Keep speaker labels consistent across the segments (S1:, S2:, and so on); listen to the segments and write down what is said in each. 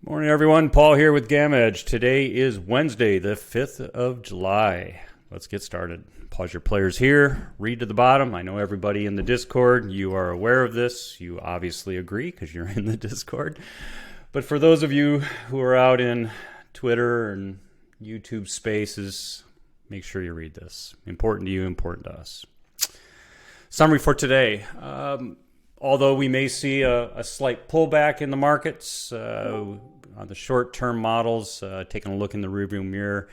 S1: Morning everyone, Paul here with GammaEdge. Today is Wednesday, the 5th of July. Let's get started. Pause your players here, read to the bottom. I know everybody in the Discord, you are aware of this. You obviously agree because you're in the Discord. But for those of you who are out in Twitter and YouTube spaces, make sure you read this. Important to you, important to us. Summary for today. Although we may see a slight pullback in the markets, on the short-term models, taking a look in the rearview mirror,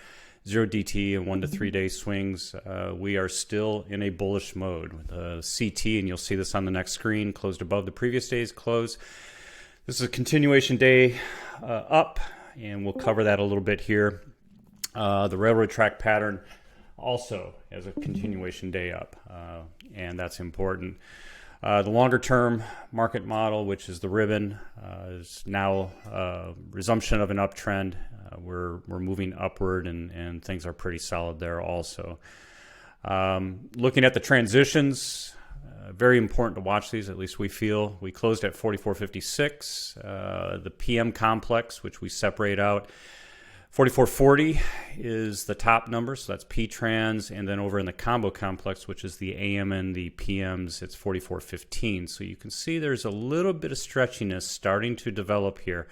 S1: 0DT and 1 to 3 day swings, we are still in a bullish mode. The CT, and you'll see this on the next screen, closed above the previous day's close. This is a continuation day up, and we'll cover that a little bit here. The railroad track pattern also has a continuation day up, and that's important. The longer-term market model, which is the ribbon, is now resumption of an uptrend. We're moving upward, and things are pretty solid there also. Looking at the transitions, very important to watch these, at least we feel. We closed at 44.56. The PM complex, which we separate out, 44.40 is the top number, so that's P-trans, and then over in the combo complex, which is the AM and the PMs, it's 44.15. So you can see there's a little bit of stretchiness starting to develop here.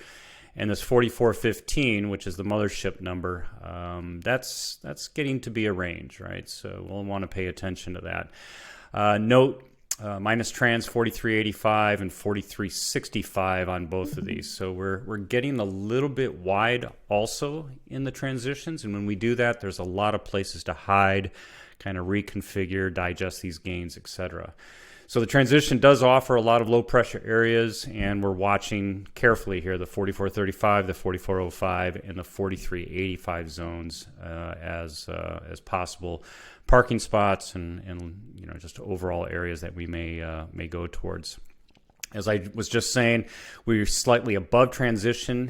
S1: And this 44.15, which is the mothership number, that's getting to be a range, right? So we'll want to pay attention to that. Note, minus trans 43.85 and 43.65 on both of these. So we're getting a little bit wide also in the transitions. And when we do that, there's a lot of places to hide, kind of reconfigure, digest these gains, etc. So the transition does offer a lot of low pressure areas, and we're watching carefully here the 44.35, the 44.05, and the 43.85 zones as possible parking spots and just overall areas that we may go towards. As I was just saying, we're slightly above transition,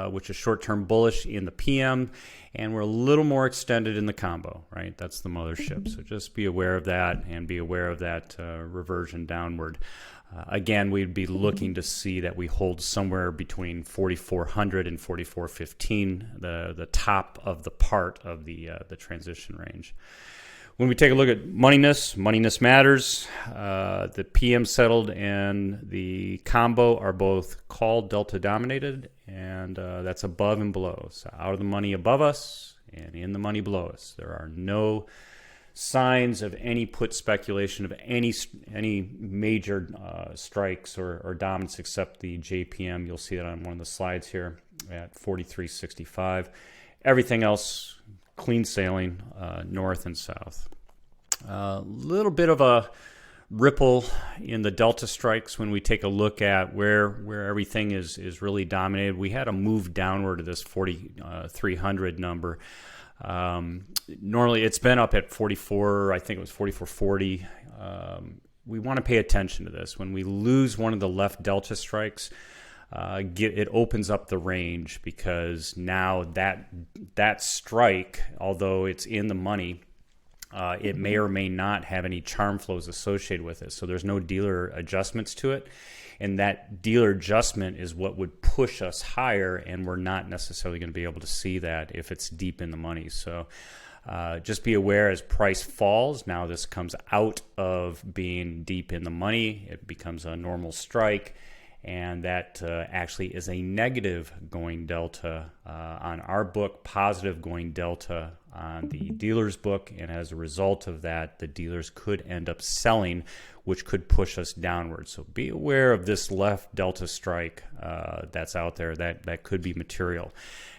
S1: which is short-term bullish in the PM, and we're a little more extended in the combo, right? That's the mothership. So just be aware of that and be aware of that reversion downward. Again, we'd be looking to see that we hold somewhere between 4400 and 4415, the top of the part of the transition range. When we take a look at moneyness matters. The PM settled and the combo are both call delta dominated, and that's above and below. So out of the money above us and in the money below us. There are no signs of any put speculation of any major strikes or dominance except the JPM. You'll see that on one of the slides here at 43.65. Everything else clean sailing north and south. A little bit of a ripple in the delta strikes when we take a look at where everything is really dominated. We had a move downward to this 4,300 number. Normally it's been up at 44, I think it was 44.40. We want to pay attention to this. When we lose one of the left delta strikes, it opens up the range, because now that strike, although it's in the money, it may or may not have any charm flows associated with it. So there's no dealer adjustments to it. And that dealer adjustment is what would push us higher, and we're not necessarily going to be able to see that if it's deep in the money. So just be aware as price falls. Now this comes out of being deep in the money. It becomes a normal strike. And that actually is a negative going delta on our book, positive going delta on the dealer's book. And as a result of that, the dealers could end up selling, which could push us downward. So be aware of this left delta strike that's out there. That could be material.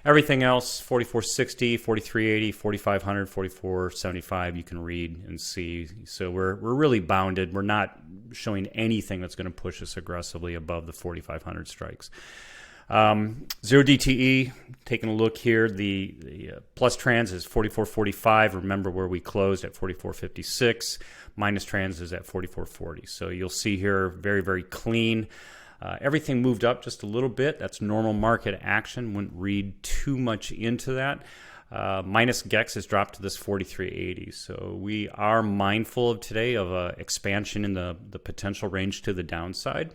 S1: Everything else, 44.60, 43.80, 4,500, 44.75, you can read and see. So we're really bounded. We're not showing anything that's going to push us aggressively above the 4,500 strikes. 0DTE, taking a look here, the plus trans is 44.45. Remember where we closed at 44.56. Minus trans is at 44.40. So you'll see here very, very clean. Everything moved up just a little bit. That's normal market action. Wouldn't read too much into that. Minus GEX has dropped to this 43.80. So we are mindful of today of expansion in the potential range to the downside.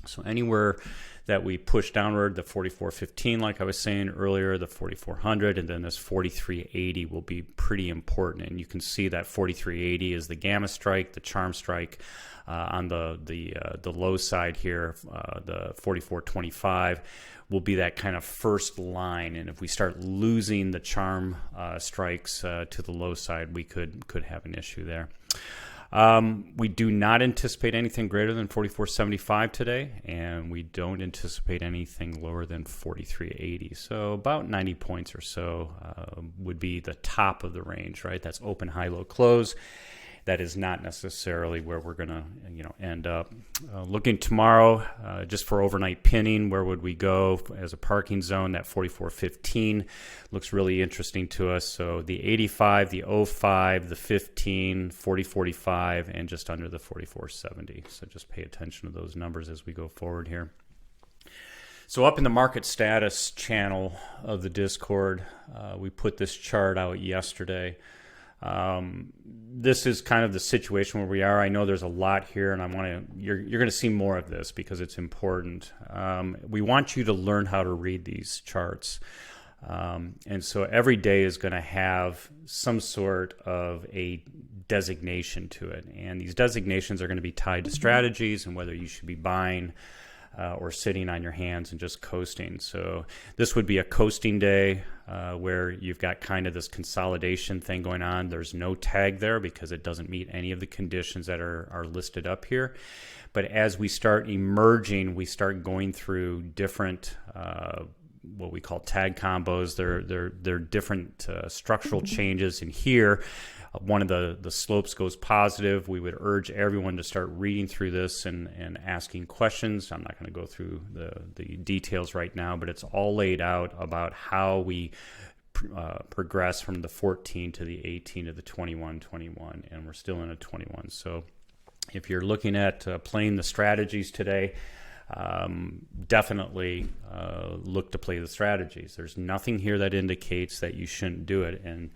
S1: So anywhere that we push downward, the 44.15, like I was saying earlier, the 4400, and then this 43.80 will be pretty important. And you can see that 43.80 is the gamma strike, the charm strike. On the low side here, the 44.25 will be that kind of first line, and if we start losing the charm strikes to the low side, we could have an issue there. We do not anticipate anything greater than 44.75 today, and we don't anticipate anything lower than 43.80. So about 90 points or so would be the top of the range, right? That's open, high, low, close. That is not necessarily where we're going to, end up. Looking tomorrow, just for overnight pinning, where would we go as a parking zone? That 44.15 looks really interesting to us. So the 85, the 05, the 15, 40.45, and just under the 44.70. So just pay attention to those numbers as we go forward here. So up in the market status channel of the Discord, we put this chart out yesterday. This is kind of the situation where we are. I know there's a lot here, and you're going to see more of this because it's important. We want you to learn how to read these charts. And so every day is going to have some sort of a designation to it. And these designations are going to be tied to strategies and whether you should be buying or sitting on your hands and just coasting. So this would be a coasting day where you've got kind of this consolidation thing going on. There's no tag there because it doesn't meet any of the conditions that are listed up here. But as we start emerging, we start going through different what we call tag combos. They're different structural changes in here. One of the slopes goes positive. We would urge everyone to start reading through this and asking questions. I'm not going to go through the details right now, but it's all laid out about how we progress from the 14 to the 18 to the 21, and we're still in a 21. So if you're looking at playing the strategies today, definitely look to play the strategies. There's nothing here that indicates that you shouldn't do it, and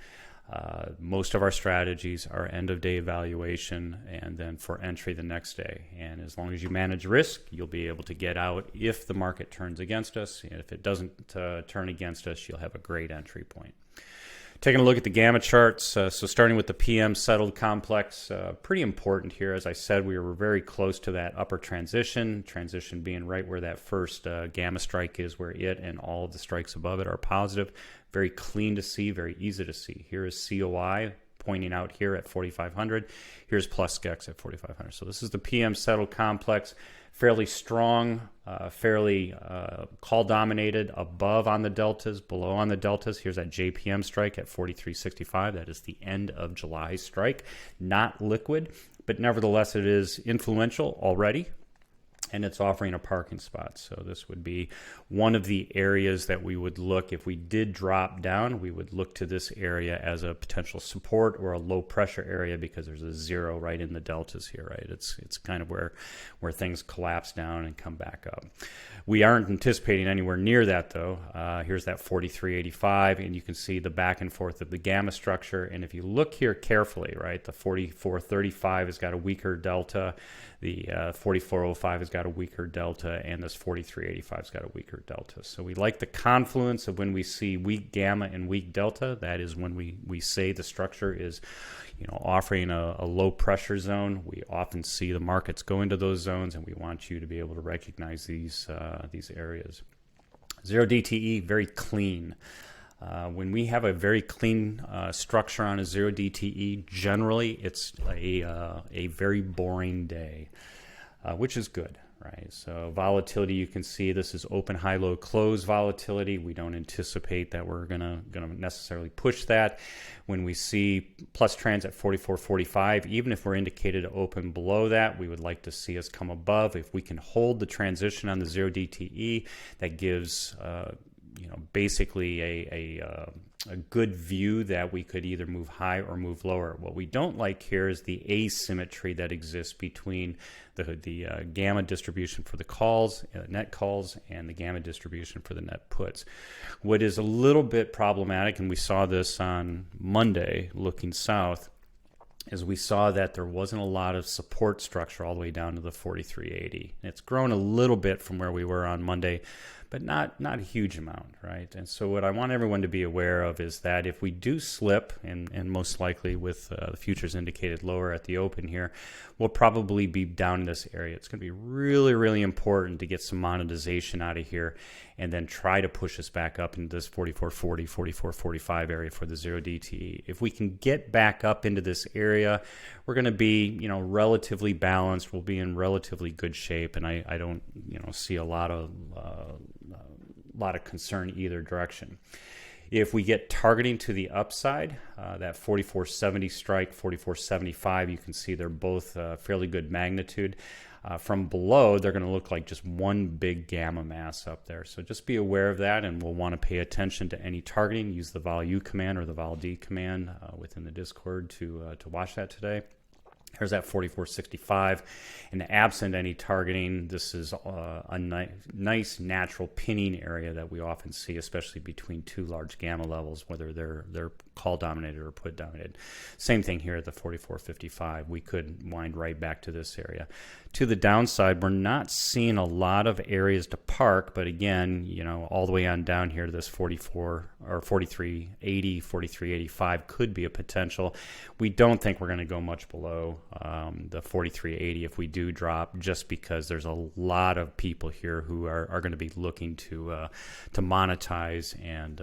S1: most of our strategies are end of day evaluation and then for entry the next day. And as long as you manage risk, you'll be able to get out if the market turns against us. And if it doesn't turn against us, you'll have a great entry point. Taking a look at the gamma charts, so starting with the PM settled complex, pretty important here. As I said, we were very close to that upper transition being right where that first gamma strike is, where it and all of the strikes above it are positive. Very clean to see, very easy to see. Here is COI pointing out here at 4,500. Here's plus SPX at 4,500. So this is the PM settled complex. Fairly strong, fairly call dominated, above on the deltas, below on the deltas. Here's that JPM strike at 43.65. That is the end of July strike. Not liquid, but nevertheless it is influential already, and it's offering a parking spot. So this would be one of the areas that we would look. If we did drop down, we would look to this area as a potential support or a low pressure area, because there's a zero right in the deltas here, right? It's kind of where things collapse down and come back up. We aren't anticipating anywhere near that though. Here's that 43.85, and you can see the back and forth of the gamma structure. And if you look here carefully, right, the 44.35 has got a weaker delta. The 44.05 has got a weaker delta, and this 43.85 has got a weaker delta. So we like the confluence of when we see weak gamma and weak delta. That is when we say the structure is, offering a low pressure zone. We often see the markets go into those zones, and we want you to be able to recognize these areas. Zero DTE, very clean. When we have a very clean structure on a zero DTE, generally it's a very boring day, which is good, right? So volatility, you can see this is open, high, low, close volatility. We don't anticipate that we're gonna necessarily push that. When we see plus trends at 44.45, even if we're indicated to open below that, we would like to see us come above. If we can hold the transition on the zero DTE, that gives basically a good view that we could either move high or move lower. What we don't like here is the asymmetry that exists between the gamma distribution for the calls, net calls, and the gamma distribution for the net puts. What is a little bit problematic, and we saw this on Monday looking south, is we saw that there wasn't a lot of support structure all the way down to the 4380. It's grown a little bit from where we were on Monday, but not a huge amount, right? And so what I want everyone to be aware of is that if we do slip, and most likely with the futures indicated lower at the open here, we'll probably be down in this area. It's going to be really, really important to get some monetization out of here and then try to push us back up into this 4440, 4445 area for the 0 DTE. If we can get back up into this area, we're going to be, relatively balanced. We'll be in relatively good shape, and I don't, see a lot of concern either direction. If we get targeting to the upside, that 4470 strike, 4475, you can see they're both fairly good magnitude. From below, they're going to look like just one big gamma mass up there. So just be aware of that, and we'll want to pay attention to any targeting. Use the vol-U command or the vol-D command within the Discord to watch that today. Here's that 4465, and absent any targeting, this is a nice natural pinning area that we often see, especially between two large gamma levels, whether they're call dominated or put dominated. Same thing here at the 4455. We could wind right back to this area. To the downside, we're not seeing a lot of areas to park, but again, all the way on down here to this 44 or 4380, 4385 could be a potential. We don't think we're going to go much below the 4380 if we do drop, just because there's a lot of people here who are going to be looking to monetize and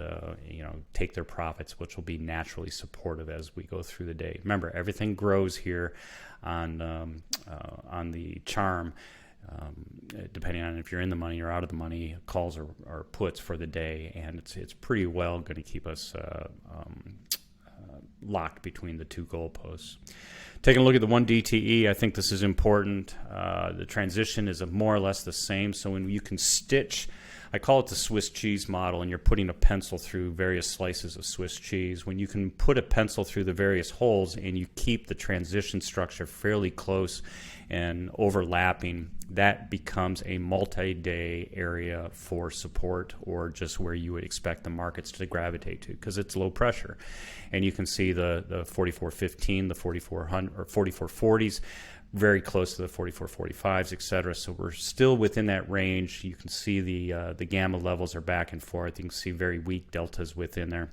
S1: take their profits, which will be naturally supportive as we go through the day. Remember, everything grows here on the charm, depending on if you're in the money or out of the money, calls or puts for the day, and it's pretty well going to keep us locked between the two goalposts. Taking a look at the 1 DTE, I think this is important. The transition is more or less the same, so when you can stitch, I call it the Swiss cheese model, and you're putting a pencil through various slices of Swiss cheese. When you can put a pencil through the various holes and you keep the transition structure fairly close and overlapping, that becomes a multi-day area for support, or just where you would expect the markets to gravitate to, because it's low pressure. And you can see the 4415, the 4400 or 4440s, very close to the 4445s, etc. So we're still within that range. You can see the gamma levels are back and forth. You can see very weak deltas within there.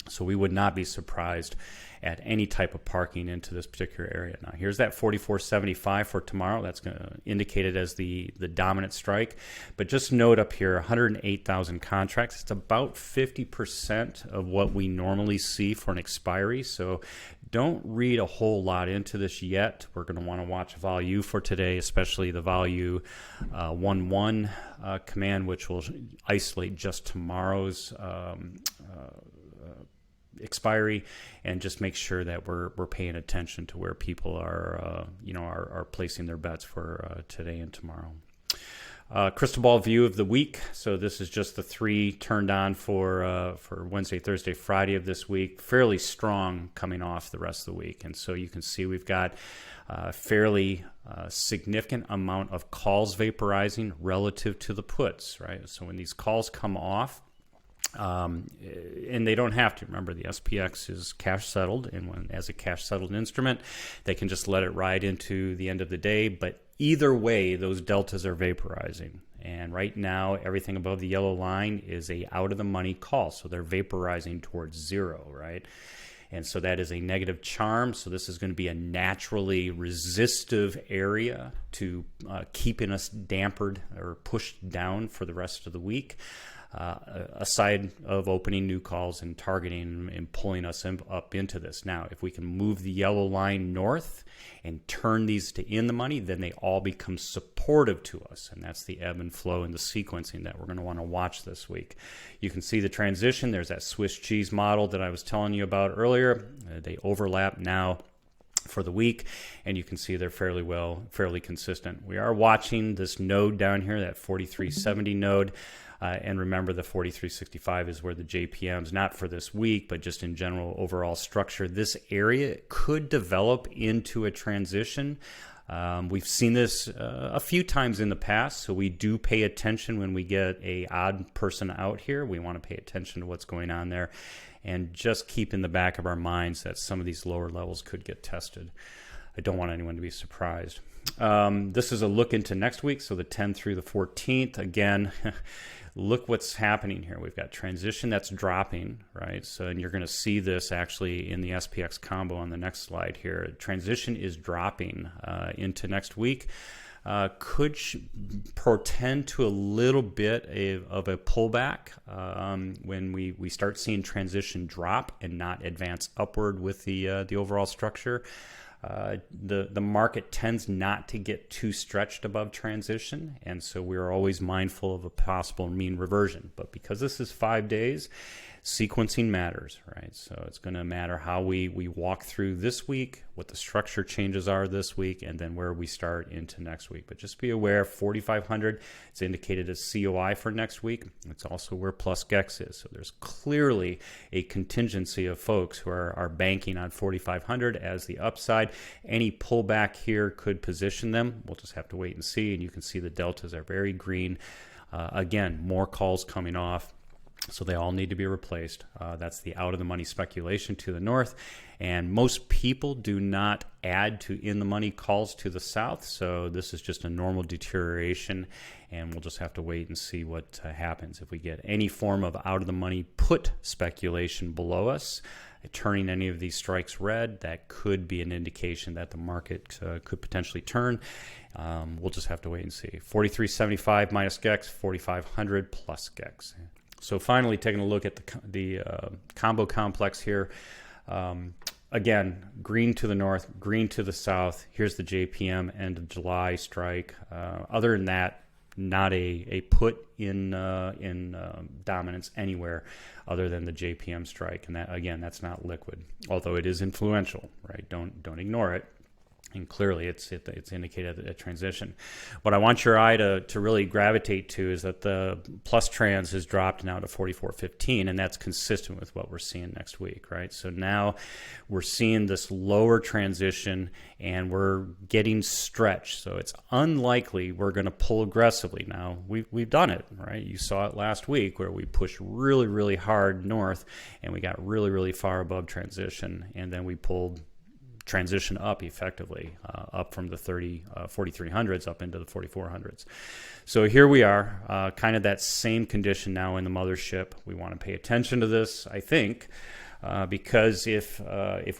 S1: So we would not be surprised at any type of parking into this particular area. Now here's that 4475 for tomorrow. That's going to indicate it as the dominant strike. But just note up here, 108,000 contracts. It's about 50% of what we normally see for an expiry. So don't read a whole lot into this yet. We're going to want to watch vol-U for today, especially the vol-U 1.1 command, which will isolate just tomorrow's expiry, and just make sure that we're paying attention to where people are placing their bets for today and tomorrow. Crystal ball view of the week. So this is just the three turned on for Wednesday, Thursday, Friday of this week. Fairly strong coming off the rest of the week, and so you can see we've got a fairly significant amount of calls vaporizing relative to the puts, right? So when these calls come off, and they don't have to. Remember, the SPX is cash settled, and as a cash settled instrument, they can just let it ride into the end of the day. But either way, those deltas are vaporizing. And right now, everything above the yellow line is a out of the money call. So they're vaporizing towards zero, right? And so that is a negative charm. So this is going to be a naturally resistive area to keeping us dampered or pushed down for the rest of the week. Aside of opening new calls and targeting and pulling us up into this. Now, if we can move the yellow line north and turn these to in the money, then they all become supportive to us. And that's the ebb and flow and the sequencing that we're going to want to watch this week. You can see the transition. There's that Swiss cheese model that I was telling you about earlier. They overlap now for the week, and you can see they're fairly consistent. We are watching this node down here, that 4370 node. And remember, the 4365 is where the JPMs, not for this week, but just in general overall structure. This area could develop into a transition We've seen this a few times in the past, so we do pay attention when we get a odd person out here. We want to pay attention to what's going on there and just keep in the back of our minds that some of these lower levels could get tested. I don't want anyone to be surprised. This is a look into next week, so the 10th through the 14th. Again, look what's happening here. We've got transition that's dropping, right? So, and you're going to see this actually in the SPX combo on the next slide here. Transition is dropping into next week. Could portend to a little bit of a pullback when we start seeing transition drop and not advance upward with the overall structure. The market tends not to get too stretched above transition, and so we're always mindful of a possible mean reversion. But because this is 5 days, sequencing matters, right? So it's going to matter how we walk through this week, what the structure changes are this week, and then where we start into next week. But just be aware, 4,500 is indicated as COI for next week. It's also where plus GEX is. So there's clearly a contingency of folks who are banking on 4,500 as the upside. Any pullback here could position them. We'll just have to wait and see. And you can see the deltas are very green. Again, more calls coming off. So they all need to be replaced. That's the out-of-the-money speculation to the north. And most people do not add to in-the-money calls to the south. So this is just a normal deterioration. And we'll just have to wait and see what happens. If we get any form of out-of-the-money put speculation below us, turning any of these strikes red, that could be an indication that the market could potentially turn. We'll just have to wait and see. 43.75 minus GEX, 4,500 plus GEX. So finally, taking a look at the combo complex here. Again, green to the north, green to the south. Here's the JPM end of July strike. Other than that, not a put in dominance anywhere other than the JPM strike. And that, again, that's not liquid, although it is influential, right? Don't ignore it. And clearly it's indicated a transition. What I want your eye to really gravitate to is that the plus trans has dropped now to 44.15, and that's consistent with what we're seeing next week, right? So now we're seeing this lower transition and we're getting stretched. So it's unlikely we're going to pull aggressively. Now we've done it, right? You saw it last week where we pushed really, really hard north and we got really, really far above transition, and then we pulled transition up effectively, up from the 4300s up into the 4400s. So here we are, kind of that same condition now in the mothership. We want to pay attention to this, I think, because if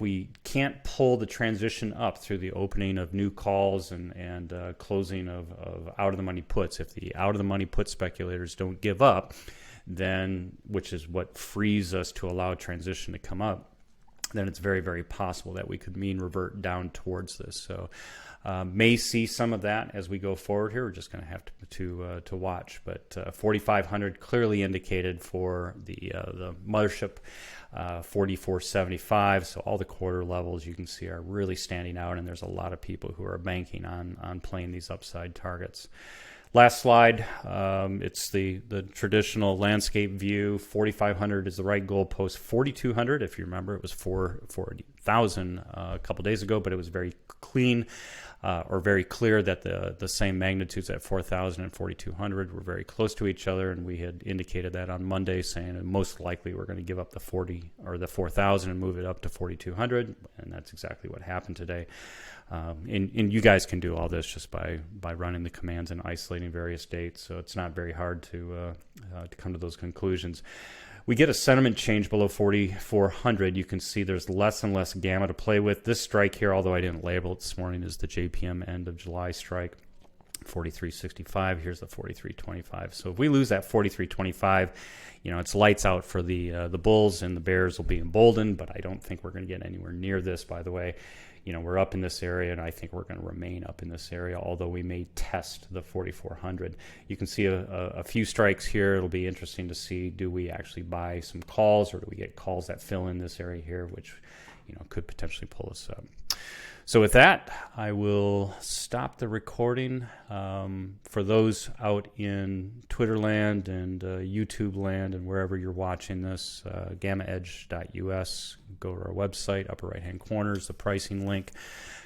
S1: we can't pull the transition up through the opening of new calls and closing of out-of-the-money puts, if the out-of-the-money put speculators don't give up, then, which is what frees us to allow transition to come up, then it's very, very possible that we could mean revert down towards this. So may see some of that as we go forward here. We're just going to have to watch. But 4,500 clearly indicated for the mothership, 44.75. So all the quarter levels you can see are really standing out, and there's a lot of people who are banking on playing these upside targets. Last slide, it's the traditional landscape view. 4,500 is the right goalpost. 4,200, if you remember, it was 4,000 a couple days ago, but it was very clean or very clear that the same magnitudes at 4,000 and 4,200 were very close to each other, and we had indicated that on Monday, saying most likely we're going to give up the 40 or the 4,000 and move it up to 4,200, and that's exactly what happened today. And you guys can do all this just by running the commands and isolating various dates, so it's not very hard to come to those conclusions. We get a sentiment change below 4,400. You can see there's less and less gamma to play with. This strike here, although I didn't label it this morning, is the JPM end of July strike, 43.65. Here's the 43.25. So if we lose that 43.25, it's lights out for the bulls, and the bears will be emboldened, but I don't think we're going to get anywhere near this, by the way. We're up in this area, and I think we're going to remain up in this area, although we may test the 4,400. You can see a few strikes here. It'll be interesting to see, do we actually buy some calls, or do we get calls that fill in this area here, which, could potentially pull us up. So with that, I will stop the recording. For those out in Twitter land and YouTube land and wherever you're watching this, GammaEdge.us, go to our website, upper right-hand corner is the pricing link.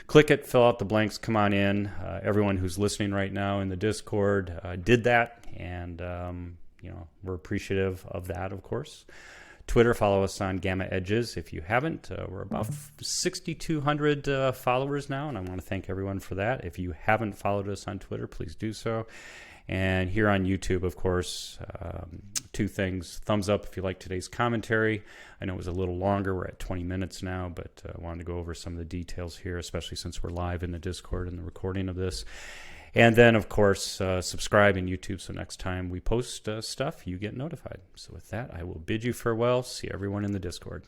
S1: Click it, fill out the blanks, come on in. Everyone who's listening right now in the Discord did that, and we're appreciative of that, of course. Twitter, follow us on GammaEdges if you haven't. We're about 6,200 followers now, and I want to thank everyone for that. If you haven't followed us on Twitter, please do so. And here on YouTube, of course, two things. Thumbs up if you like today's commentary. I know it was a little longer. We're at 20 minutes now, but I wanted to go over some of the details here, especially since we're live in the Discord and the recording of this. And then, of course, subscribe in YouTube so next time we post stuff, you get notified. So with that, I will bid you farewell. See everyone in the Discord.